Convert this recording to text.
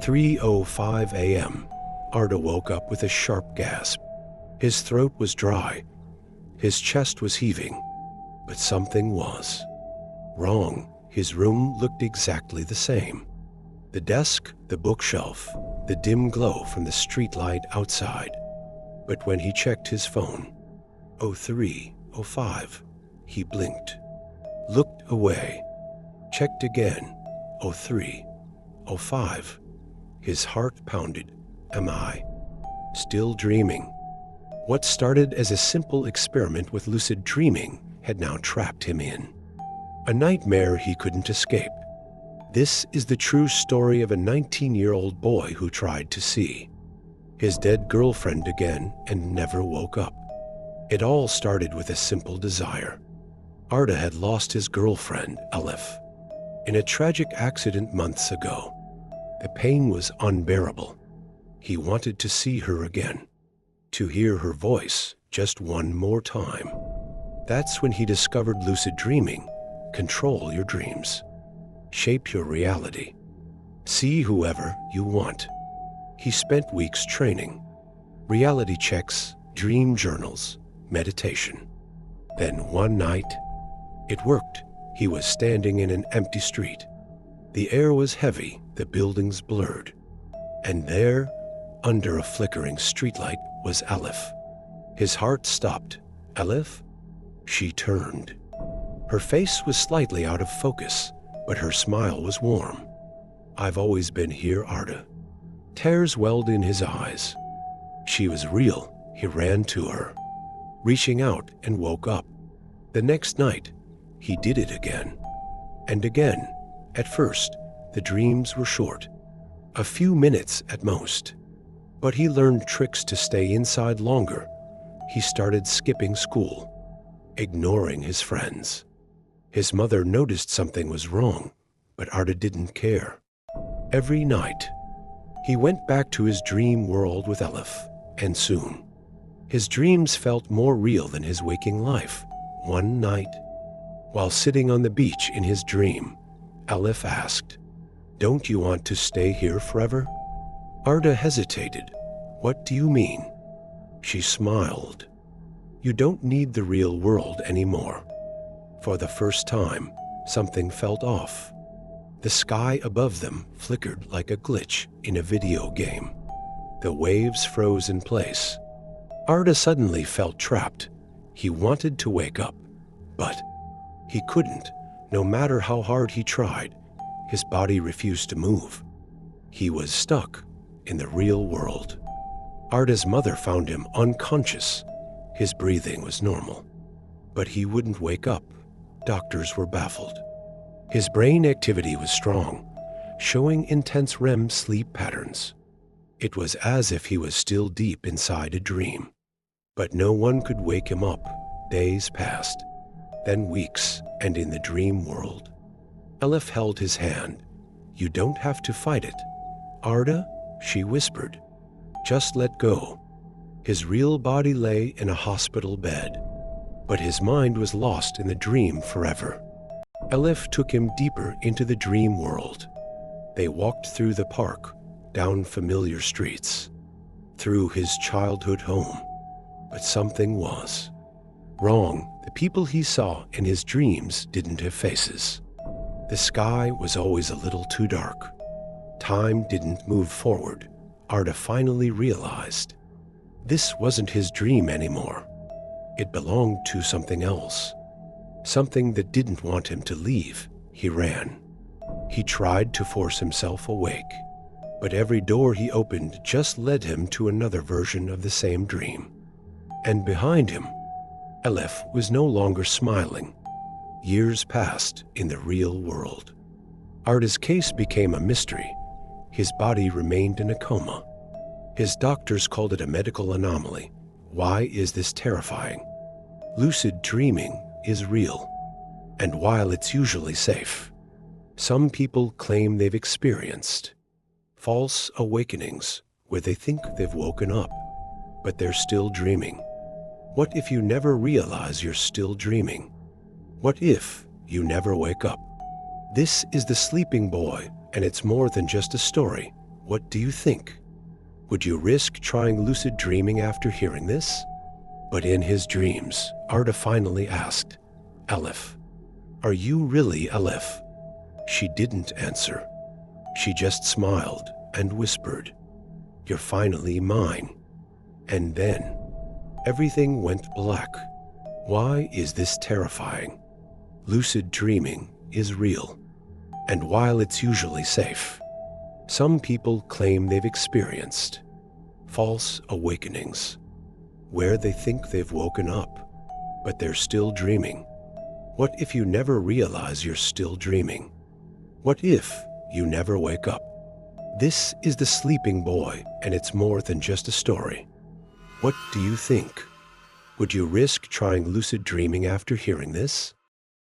3:05 a.m., Arda woke up with a sharp gasp. His throat was dry. His chest was heaving. But something was wrong. His room looked exactly the same. The desk, the bookshelf, the dim glow from the streetlight outside. But when he checked his phone, 03:05, he blinked, looked away, checked again, 03:05. His heart pounded. Am I still dreaming? What started as a simple experiment with lucid dreaming had now trapped him in a nightmare he couldn't escape. This is the true story of a 19-year-old boy who tried to see his dead girlfriend again and never woke up. It all started with a simple desire. Arda had lost his girlfriend, Aleph, in a tragic accident months ago. The pain was unbearable. He wanted to see her again, to hear her voice just one more time. That's when he discovered lucid dreaming. Control your dreams. Shape your reality. See whoever you want. He spent weeks training. Reality checks, dream journals, meditation. Then one night, it worked. He was standing in an empty street. The air was heavy, the buildings blurred. And there, under a flickering streetlight, was Aleph. His heart stopped. Aleph? She turned. Her face was slightly out of focus, but her smile was warm. I've always been here, Arda. Tears welled in his eyes. She was real. He ran to her, reaching out, and woke up. The next night, he did it again. And again. At first, the dreams were short, a few minutes at most. But he learned tricks to stay inside longer. He started skipping school, ignoring his friends. His mother noticed something was wrong, but Arda didn't care. Every night, he went back to his dream world with Aleph, and soon, his dreams felt more real than his waking life. One night, while sitting on the beach in his dream, Aleph asked, "Don't you want to stay here forever?" Arda hesitated. "What do you mean?" She smiled. "You don't need the real world anymore." For the first time, something felt off. The sky above them flickered like a glitch in a video game. The waves froze in place. Arda suddenly felt trapped. He wanted to wake up, but he couldn't. No matter how hard he tried, his body refused to move. He was stuck in the real world. Arda's mother found him unconscious. His breathing was normal, but he wouldn't wake up. Doctors were baffled. His brain activity was strong, showing intense REM sleep patterns. It was as if he was still deep inside a dream. But no one could wake him up. Days passed, then weeks, and in the dream world, Aleph held his hand. "You don't have to fight it." "Arda," she whispered, "just let go." His real body lay in a hospital bed, but his mind was lost in the dream forever. Aleph took him deeper into the dream world. They walked through the park, down familiar streets, through his childhood home. But something was wrong. The people he saw in his dreams didn't have faces. The sky was always a little too dark. Time didn't move forward. Arda finally realized this wasn't his dream anymore. It belonged to something else. Something that didn't want him to leave. He ran. He tried to force himself awake, but every door he opened just led him to another version of the same dream. And behind him, Aleph was no longer smiling. Years passed in the real world. Arda's case became a mystery. His body remained in a coma. His doctors called it a medical anomaly. Why is this terrifying? Lucid dreaming is real. And while it's usually safe, some people claim they've experienced false awakenings where they think they've woken up, but they're still dreaming. What if you never realize you're still dreaming? What if you never wake up? This is The Sleeping Boy, and it's more than just a story. What do you think? Would you risk trying lucid dreaming after hearing this? But in his dreams, Arda finally asked, Aleph, are you really Aleph? She didn't answer. She just smiled and whispered, you're finally mine. And then, everything went black. Why is this terrifying? Lucid dreaming is real. And while it's usually safe, some people claim they've experienced false awakenings, where they think they've woken up, but they're still dreaming. What if you never realize you're still dreaming? What if you never wake up? This is The Sleeping Boy, and it's more than just a story. What do you think? Would you risk trying lucid dreaming after hearing this?